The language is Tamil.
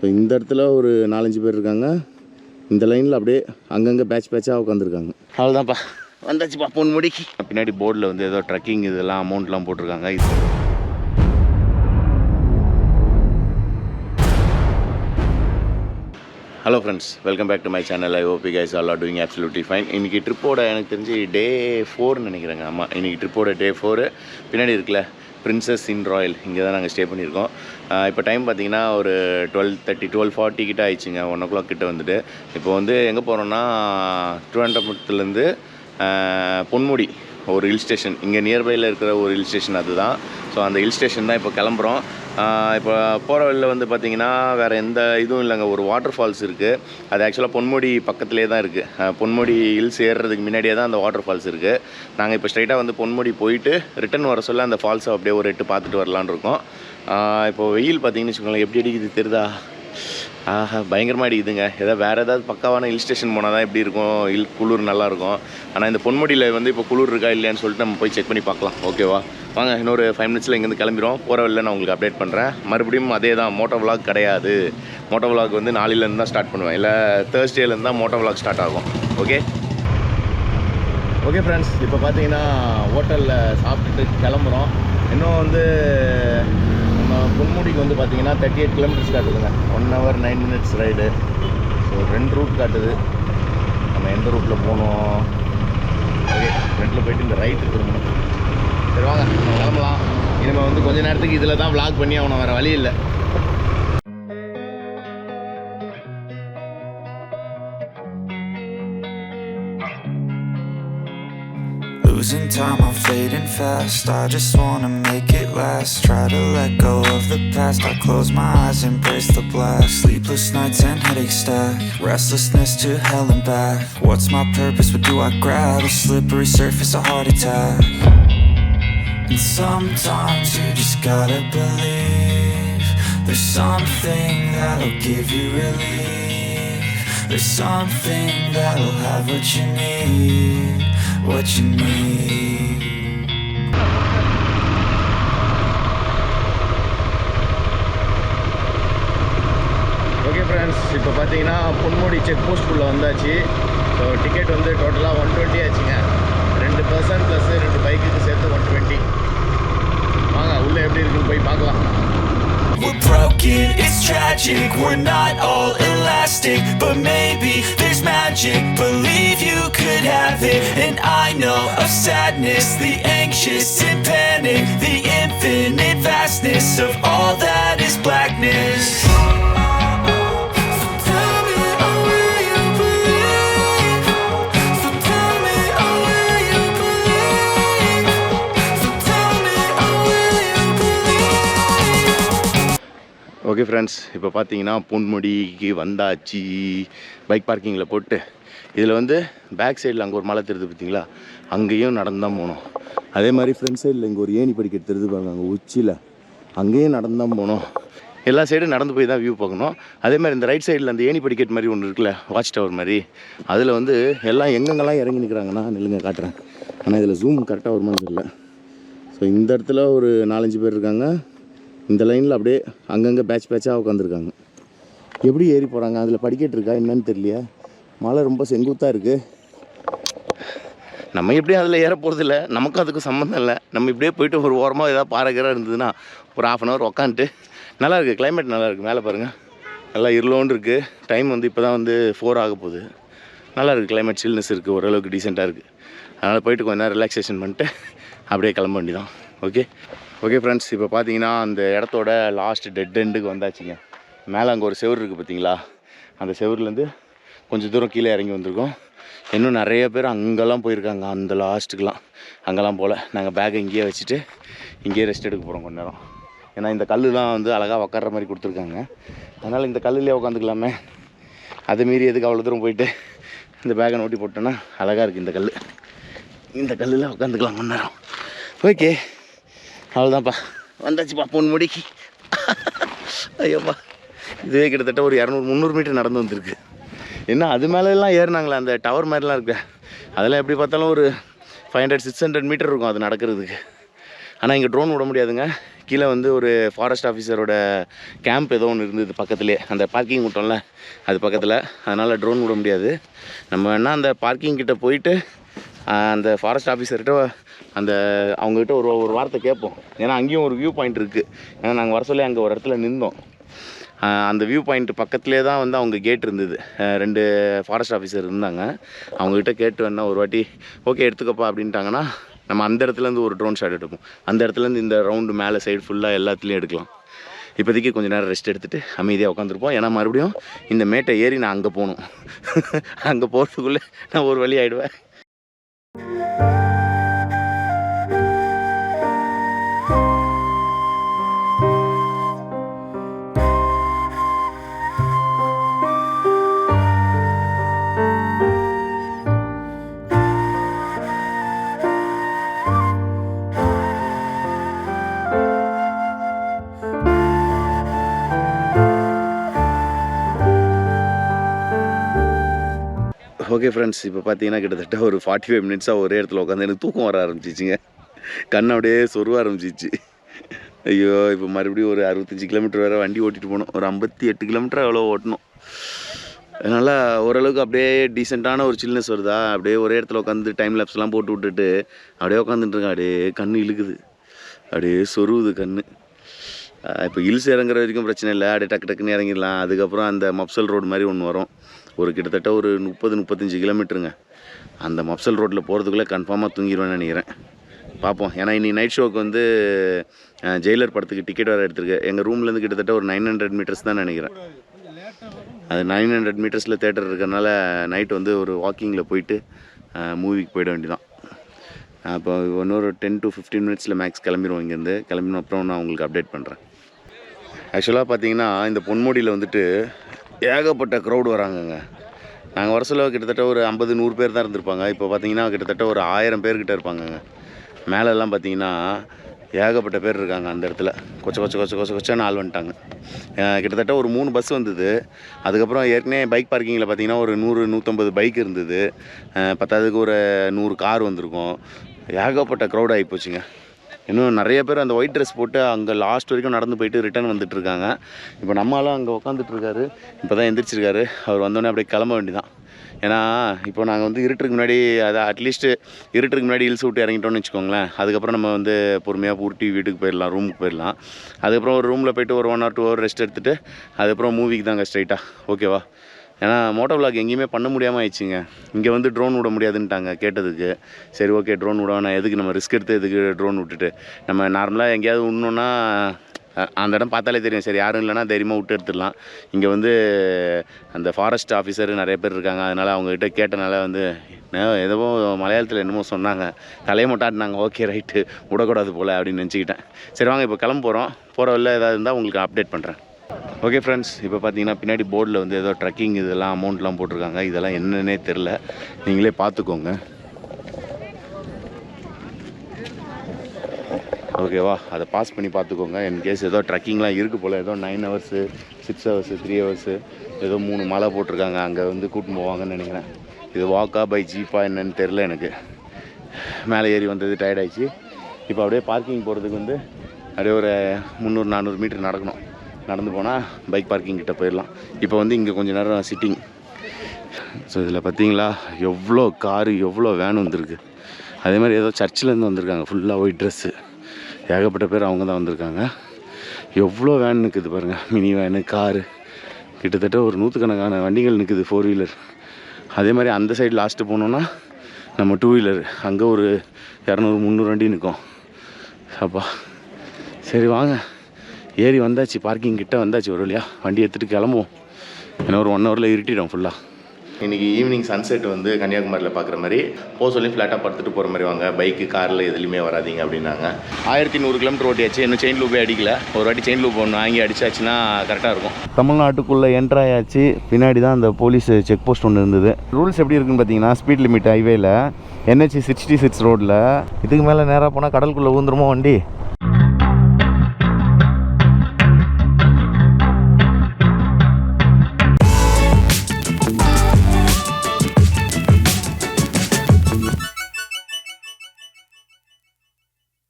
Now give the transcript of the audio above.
ஸோ இந்த இடத்துல ஒரு 4-5 பேர் இருக்காங்க. இந்த லைனில் அப்படியே அங்கங்கே பேட்சாக உட்காந்துருக்காங்க. அவ்வளோதான்ப்பா, வந்தாச்சுப்பா பொன்முடிக்கு. பின்னாடி போர்டில் வந்து ஏதோ ட்ரக்கிங் இதெல்லாம் அமௌண்ட்லாம் போட்டிருக்காங்க. Hello friends, welcome back to my channel. I hope you guys all are doing absolutely fine. இன்றைக்கி ட்ரிப்போட எனக்கு தெரிஞ்சு Day 4 நினைக்கிறேங்க. ஆமாம், இன்றைக்கி ட்ரிப்போட Day 4. பின்னாடி இருக்குல்ல பிரின்சஸ் இன் ராயல், இங்கே தான் நாங்கள் ஸ்டே பண்ணியிருக்கோம். இப்போ டைம் பார்த்திங்கன்னா ஒரு 12:40 கிட்ட ஆயிடுச்சுங்க. 1 o'clock கிட்ட வந்துட்டு இப்போ வந்து எங்கே போகிறோன்னா திருவனந்தபுரத்துலேருந்து பொன்முடி ஒரு ஹில் ஸ்டேஷன், இங்கே நியர்பையில் இருக்கிற ஒரு ஹில் ஸ்டேஷன் அதுதான். ஸோ அந்த ஹில் ஸ்டேஷன் தான் இப்போ கிளம்புறோம். இப்போ போகிற வழியில் வந்து பார்த்திங்கன்னா வேறு எந்த இதுவும் இல்லைங்க. ஒரு வாட்டர் ஃபால்ஸ் இருக்குது. அது ஆக்சுவலாக பொன்முடி பக்கத்துலேயே தான் இருக்குது. பொன்முடி ஹில்ஸ் ஏறுறதுக்கு முன்னாடியே தான் அந்த வாட்டர் ஃபால்ஸ் இருக்குது. நாங்கள் இப்போ ஸ்ட்ரைட்டாக வந்து பொன்முடி போயிட்டு ரிட்டன் வர சொல்ல அந்த ஃபால்ஸை அப்படியே ஒரு 8 பார்த்துட்டு வரலான்னு இருக்கோம். இப்போது வெயில் பார்த்திங்கன்னு வச்சுக்கோங்களேன், எப்படி அடிக்குது தெரியுதா? பயங்கரமாக அடிக்குதுங்க. வேறு ஏதாவது பக்காவான ஹில் ஸ்டேஷன் போனால் தான் எப்படி இருக்கும், குளிர் நல்லாயிருக்கும். ஆனால் இந்த பொன்முடியில் வந்து இப்போ குளிர் இருக்கா இல்லையான்னு சொல்லிட்டு நம்ம போய் செக் பண்ணி பார்க்கலாம். ஓகேவா, வாங்க. இன்னொரு 5 minutesல இங்கேருந்து கிளம்பிடும். போகிற வழியில் நான் உங்களுக்கு அப்டேட் பண்ணுறேன். மறுபடியும் அதே தான், மோட்டோ விலாக் கிடையாது. மோட்டோ விலாக் வந்து நாளையிலேருந்து தான் ஸ்டார்ட் பண்ணுவேன், இல்லை Thursdayலேருந்து தான் மோட்டோ விலாக் ஸ்டார்ட் ஆகும். ஓகே ஃப்ரெண்ட்ஸ், இப்போ பார்த்தீங்கன்னா ஹோட்டலில் சாப்பிட்டுட்டு கிளம்புறோம். இன்னும் வந்து பொன்முடிக்கு வந்து பார்த்தீங்கன்னா 38 கிலோமீட்டர்ஸ் காட்டுதுங்க. 1 hour 9 minutes ride. So 2 route காட்டுது. நம்ம எந்த ரூட்டில் போகணும்? ஓகே, ஃப்ரெண்டில் போயிட்டு இந்த ரைட்டு திரும்பணும். சரி வாங்க, நம்ம கிளம்பலாம். இனிமேல் வந்து கொஞ்சம் நேரத்துக்கு இதில் தான் விளாக் பண்ணி அவனை, வேறு வழி இல்லை. Losing time, I'm fading fast. I just wanna make it last. Try to let go of the past. I close my eyes, embrace the blast. Sleepless nights and headaches stack. Restlessness to hell and back. What's my purpose? What do I grab? A slippery surface, a heart attack. And sometimes you just gotta believe there's something that'll give you relief. There's something that'll have what you need. What you need. Okay friends, இப்போ பார்த்தீங்கன்னா பொன்முடி செக் போஸ்ட்குள்ளே வந்தாச்சு. ஸோ டிக்கெட் வந்து டோட்டலாக 120 ஆச்சுங்க. 2 person ப்ளஸ் 2 பைக்குக்கு சேர்த்து 120. வாங்க உள்ளே எப்படி இருக்குன்னு போய் பார்க்கலாம். We're broken, it's tragic. We're not all elastic, but maybe there's magic. Believe you could have it. And I know of sadness, the anxious and panic, the infinite vastness of all that is blackness. Okay friends, இப்போ பார்த்தீங்கன்னா பொன்முடிக்கு வந்தாச்சு. பைக் பார்க்கிங்கில் போட்டு இதில் வந்து பேக் சைடில் அங்கே ஒரு மலை தெரியுது பார்த்தீங்களா, அங்கேயும் நடந்து தான் போகணும். அதே மாதிரி ஃப்ரண்ட் சைடில் இங்கே ஒரு ஏணி படிக்கட்டு தெரியுது பாருங்க, அங்கே உச்சியில், அங்கேயும் நடந்து தான் போகணும். எல்லா சைடும் நடந்து போய் தான் வியூ பார்க்கணும். அதே மாதிரி இந்த ரைட் சைடில் அந்த ஏணி படிக்கட்டு மாதிரி ஒன்று இருக்குல்ல, வாட்ச் டவர் மாதிரி, அதில் வந்து எல்லாம் எங்கெங்கெல்லாம் இறங்கி நிற்கிறாங்கன்னா நில்லுங்க காட்டுறேன். ஆனால் இதில் ஜூம் கரெக்டாக வருமானு தெரியல. ஸோ இந்த இடத்துல ஒரு 4-5 பேர் இருக்காங்க. இந்த லைனில் அப்படியே அங்கங்கே பேட்சாக உட்காந்துருக்காங்க. எப்படி ஏறி போகிறாங்க? அதில் படிக்கட்டு இருக்கா என்னன்னு தெரியலையா. மலை ரொம்ப செங்குத்தாக இருக்குது. நம்ம எப்படியும் அதில் ஏற போகிறதில்ல, நமக்கும் அதுக்கும் சம்மந்தம் இல்லை. நம்ம இப்படியே போய்ட்டு ஒரு ஓரமாக ஏதாவது பாறைகராக இருந்ததுன்னா ஒரு 1/2 hour உக்காந்துட்டு நல்லாயிருக்கு. கிளைமேட் நல்லாயிருக்கு. மேலே பாருங்கள், நல்லா இருளோன்னு இருக்குது. டைம் வந்து இப்போ தான் வந்து 4 ஆக போகுது. நல்லாயிருக்கு. கிளைமேட் சில்னஸ் இருக்குது, ஓரளவுக்கு டீசெண்டாக இருக்குது. அதனால் போய்ட்டு கொஞ்சம் நேரம் ரிலாக்ஸேஷன் பண்ணிட்டு அப்படியே கிளம்ப வேண்டியதான். ஓகே ஃப்ரெண்ட்ஸ், இப்போ பார்த்தீங்கன்னா அந்த இடத்தோட லாஸ்ட் டெட் எண்டுக்கு வந்தாச்சுங்க. மேலே அங்கே ஒரு செவுரு இருக்குது பார்த்தீங்களா, அந்த செவுருலேருந்து கொஞ்சம் தூரம் கீழே இறங்கி வந்திருக்கோம். இன்னும் நிறைய பேர் அங்கெல்லாம் போயிருக்காங்க, அந்த லாஸ்ட்டுக்கெலாம். அங்கெல்லாம் போல் நாங்கள் பேக்கை இங்கேயே வச்சுட்டு இங்கேயே ரெஸ்ட் எடுக்க போகிறோம் கொஞ்ச நேரம். ஏன்னா இந்த கல்லுலாம் வந்து அழகாக உட்கார்ற மாதிரி கொடுத்துருக்காங்க. அதனால் இந்த கல்லுலேயே உட்காந்துக்கலாமே. அதை மீறி எதுக்கு அவ்வளோ தூரம் போயிட்டு இந்த பேக்கை நோட்டி போட்டோன்னா அழகாக இருக்குது இந்த கல். இந்த கல்லில் உட்காந்துக்கலாம் கொஞ்ச நேரம். ஓகே, அவ்வளோதான்ப்பா, வந்தாச்சுப்பா பொன்முடிக்கு. ஐயோப்பா, இதுவே கிட்டத்தட்ட ஒரு 200-300 மீட்டர் நடந்து வந்திருக்கு. என்ன அது மேலெல்லாம் ஏறினாங்களே, அந்த டவர் மாதிரிலாம் இருக்கு, அதெல்லாம் எப்படி பார்த்தாலும் ஒரு 500-600 மீட்டர் இருக்கும் அது நடக்கிறதுக்கு. ஆனால் இங்கே ட்ரோன் விட முடியாதுங்க. கீழே வந்து ஒரு ஃபாரஸ்ட் ஆஃபீஸரோட கேம்ப் ஏதோ ஒன்று இருந்தது பக்கத்துலேயே, அந்த பார்க்கிங் விட்டோம்ல அது பக்கத்தில். அதனால் ட்ரோன் விட முடியாது. நம்ம வேணால் அந்த பார்க்கிங் கிட்ட போயிட்டு அந்த ஃபாரஸ்ட் ஆஃபீஸர்கிட்ட அந்த அவங்ககிட்ட ஒரு வார்த்தை கேட்போம். ஏன்னா அங்கேயும் ஒரு வியூ பாயிண்ட் இருக்குது. ஏன்னா நாங்கள் வர சொல்லி அங்கே ஒரு இடத்துல நின்றோம். அந்த வியூ பாயிண்ட் பக்கத்துலேயே தான் வந்து அவங்க கேட் இருந்தது. 2 ஃபாரஸ்ட் ஆஃபீஸர் இருந்தாங்க. அவங்ககிட்ட கேட்டு வேணா ஒரு வாட்டி ஓகே எடுத்துக்கப்பா அப்படின்ட்டாங்கன்னா நம்ம அந்த இடத்துலேருந்து ஒரு ட்ரோன் ஷாட் எடுப்போம். அந்த இடத்துலேருந்து இந்த ரவுண்டு மேலே சைடு ஃபுல்லாக எல்லாத்துலேயும் எடுக்கலாம். இப்போதைக்கு கொஞ்சம் நேரம் ரெஸ்ட் எடுத்துகிட்டு அமைதியாக உட்காந்துருப்போம். ஏன்னா மறுபடியும் இந்த மேட்டை ஏறி நான் அங்கே போகணும். அங்கே போகிறதுக்குள்ளே நான் ஒரு வழி ஆகிடுவேன். ஓகே ஃப்ரெண்ட்ஸ், இப்போ பார்த்தீங்கன்னா கிட்டத்தட்ட ஒரு 45 மினிட்ஸாக ஒரே இடத்துல உட்காந்து எனக்கு தூக்கம் வர ஆரம்பிச்சிச்சிங்க. கண்ணை அப்படியே சொருவ ஆரம்பிச்சிச்சு. ஐயோ, இப்போ மறுபடியும் ஒரு 65 கிலோமீட்டர் வேறு வண்டி ஓட்டிகிட்டு போகணும். ஒரு 58 கிலோமீட்டர் அவ்வளோ ஓட்டணும். அதனால் ஓரளவுக்கு அப்படியே டீசெண்டான ஒரு சில்னஸ் வருதா. அப்படியே ஒரே இடத்துல உட்காந்து டைம் லேப்ஸ்லாம் போட்டு விட்டுட்டு அப்படியே உட்காந்துட்டுருக்கேன். அப்படியே கண் இழுக்குது, அப்படியே சொருவுது கண். இப்போ ஹில்ஸ் இறங்குற வரைக்கும் பிரச்சனை இல்லை, அப்படியே டக்கு டக்குன்னு இறங்கிடலாம். அதுக்கப்புறம் அந்த மப்சல் ரோடு மாதிரி ஒன்று வரும், ஒரு கிட்டத்தட்ட ஒரு 30-35 கிலோமீட்டருங்க. அந்த மப்சல் ரோட்டில் போகிறதுக்குள்ளே கன்ஃபார்மாக தூங்கிடுவேன்னு நினைக்கிறேன். பார்ப்போம். ஏன்னா இன்றைக்கி நைட் ஷோக்கு வந்து ஜெயிலர் படத்துக்கு டிக்கெட் வேறு எடுத்துருக்கேன். எங்கள் ரூம்லேருந்து கிட்டத்தட்ட ஒரு 900 மீட்டர்ஸ் தான் நினைக்கிறேன். அது 900 மீட்டர்ஸில் தேட்டர் இருக்கிறனால நைட் வந்து ஒரு வாக்கிங்கில் போயிட்டு மூவிக்கு போயிட வேண்டியதான். அப்போ இன்னொரு 10 to 15 மினிட்ஸில் மேக்ஸ் கிளம்பிடுவோம். இங்கேருந்து கிளம்பின அப்புறம் நான் உங்களுக்கு அப்டேட் பண்ணுறேன். ஆக்சுவலாக பார்த்தீங்கன்னா இந்த பொன்முடியில் வந்துட்டு ஏகப்பட்ட க்ரௌடு வராங்கங்க. நாங்கள் வர சொல்ல கிட்டத்தட்ட ஒரு 50-100 பேர் தான் இருந்திருப்பாங்க. இப்போ பார்த்தீங்கன்னா கிட்டத்தட்ட ஒரு 1000 பேர்கிட்ட இருப்பாங்கங்க. மேலெல்லாம் பார்த்தீங்கன்னா ஏகப்பட்ட பேர் இருக்காங்க. அந்த இடத்துல கொச்சன்னு ஆள் வந்துட்டாங்க. கிட்டத்தட்ட ஒரு 3 பஸ் வந்தது. அதுக்கப்புறம் ஏற்கனவே பைக் பார்க்கிங்கில் பார்த்தீங்கன்னா ஒரு 100-150 பைக் இருந்தது. பத்தாவதுக்கு ஒரு 100 கார் வந்திருக்கும். ஏகப்பட்ட க்ரௌட் ஆகி போச்சுங்க. இன்னும் நிறைய பேர் அந்த ஒயிட் ட்ரெஸ் போட்டு அங்கே லாஸ்ட் வரைக்கும் நடந்து போயிட்டு ரிட்டர்ன் வந்துட்டுருக்காங்க. இப்போ நம்மளாம் அங்கே உட்காந்துட்ருக்காரு. இப்போ தான் எந்திரிச்சிருக்காரு. அவர் வந்தோடனே அப்படியே கிளம்ப வேண்டியதான். ஏன்னா இப்போ நாங்கள் வந்து இருட்டுக்கு முன்னாடி அதை அட்லீஸ்ட்டு இருட்டுக்கு முன்னாடி ஹில்ஸ் விட்டு இறங்கிட்டோன்னு வச்சுக்கோங்களேன். அதுக்கப்புறம் நம்ம வந்து பொறுமையாக ஊட்டி வீட்டுக்கு போயிடலாம், ரூமுக்கு போயிடலாம். அதுக்கப்புறம் ஒரு ரூமில் போய்ட்டு ஒரு 1 or 2 hour ரெஸ்ட் எடுத்துகிட்டு அதுக்கப்புறம் மூவிக்கு தாங்க ஸ்ட்ரைட்டாக. ஓகேவா? ஏன்னா மோட்டோ விளாக் எங்கேயுமே பண்ண முடியாமல் ஆயிடுச்சுங்க. இங்கே வந்து ட்ரோன் விட முடியாதுன்ட்டாங்க கேட்டதுக்கு. சரி ஓகே, ட்ரோன் விடணும், எதுக்கு நம்ம ரிஸ்க் எடுத்து எதுக்கு ட்ரோன் விட்டுட்டு, நம்ம நார்மலாக எங்கேயாவது விடணுன்னா அந்த இடம் பார்த்தாலே தெரியும். சரி யாரும் இல்லைனா தைரியமாக விட்டு எடுத்துடலாம். இங்கே வந்து அந்த ஃபாரஸ்ட் ஆஃபீஸர் நிறைய பேர் இருக்காங்க. அதனால் அவங்ககிட்ட கேட்டனால வந்து ஏதோ மலையாளத்தில் என்னமோ சொன்னாங்க, தலையை மொட்டாட்டினாங்க. ஓகே ரைட்டு, விடக்கூடாது போல் அப்படின்னு நினச்சிக்கிட்டேன். சரி வாங்க இப்போ கிளம்ப போகிறோம். போகிற வழியில் ஏதாவது இருந்தால் உங்களுக்கு அப்டேட் பண்ணுறேன். ஓகே ஃப்ரெண்ட்ஸ், இப்போ பார்த்தீங்கன்னா பின்னாடி போர்டில் வந்து ஏதோ ட்ரக்கிங் இதெல்லாம் அமௌண்ட்லாம் போட்டிருக்காங்க. இதெல்லாம் என்னன்னே தெரில, நீங்களே பார்த்துக்கோங்க. ஓகேவா? அதை பாஸ் பண்ணி பார்த்துக்கோங்க. இன்கேஸ் ஏதோ ட்ரக்கிங்லாம் இருக்குது போல். ஏதோ 9 hours 6 hours 3 hours ஏதோ 3 மலை போட்டிருக்காங்க. அங்கே வந்து கூட்டின்னு போவாங்கன்னு நினைக்கிறேன். இது வாக்கா பை ஜீப்பா என்னன்னு தெரில எனக்கு. மேலே ஏறி வந்தது டயர்டாயிடுச்சு. இப்போ அப்படியே பார்க்கிங் போகிறதுக்கு வந்து அப்படியே ஒரு 300-400 மீட்டர் நடக்கணும். நடந்து போனால் பைக் பார்க்கிங் கிட்ட போயிடலாம். இப்போ வந்து இங்கே கொஞ்சம் நேரம் சிட்டிங். ஸோ இதில் பார்த்தீங்களா எவ்வளோ காரு எவ்வளோ வேன் வந்துருக்கு. அதே மாதிரி ஏதோ சர்ச்சிலேருந்து வந்திருக்காங்க. ஃபுல்லாக ஒயிட் ட்ரெஸ்ஸு. ஏகப்பட்ட பேர் அவங்க தான் வந்திருக்காங்க. எவ்வளோ வேன் நிற்குது பாருங்கள். மினி வேனு, காரு, கிட்டத்தட்ட ஒரு 100கணக்கான வண்டிகள் நிற்குது, 4 wheeler. அதே மாதிரி அந்த சைடு லாஸ்ட்டு போனோன்னா நம்ம 2 wheeler, அங்கே ஒரு 200-300 வண்டி நிற்கும். அப்பா சரி வாங்க, ஏறி வந்தாச்சு, பார்க்கிங் கிட்ட வந்தாச்சு. ஒரு வழியாக வண்டி எடுத்துகிட்டு கிளம்புவோம். ஏன்னா ஒரு 1 hourல இருட்டிடும் ஃபுல்லாக. இன்றைக்கி ஈவினிங் சன்செட் வந்து கன்னியாகுமரியில் பார்க்குற மாதிரி போக சொல்லி ஃப்ளாட்டாக படுத்துட்டு போகிற மாதிரி வாங்க, பைக்கு காரில் எதுலையுமே வராதிங்க அப்படின்னாங்க. 1100 கிலோமீட்டர் ஓட்டியாச்சு. இன்னும் செயின் லூப்பே அடிக்கல. ஒரு வாட்டி செயின் லூப் ஒன்று வாங்கி அடிச்சாச்சுன்னா கரெக்டாக இருக்கும். தமிழ்நாட்டுக்குள்ளே என்ட்ராயாச்சு. பின்னாடி தான் அந்த போலீஸ் செக் போஸ்ட் ஒன்று இருந்தது. ரூல்ஸ் எப்படி இருக்குன்னு பார்த்தீங்கன்னா, ஸ்பீட் லிமிட் ஹைவேல NH 66 ரோட்டில் இதுக்கு மேலே நேராக போனால் கடலுக்குள்ளே ஊந்துருமோ வண்டி.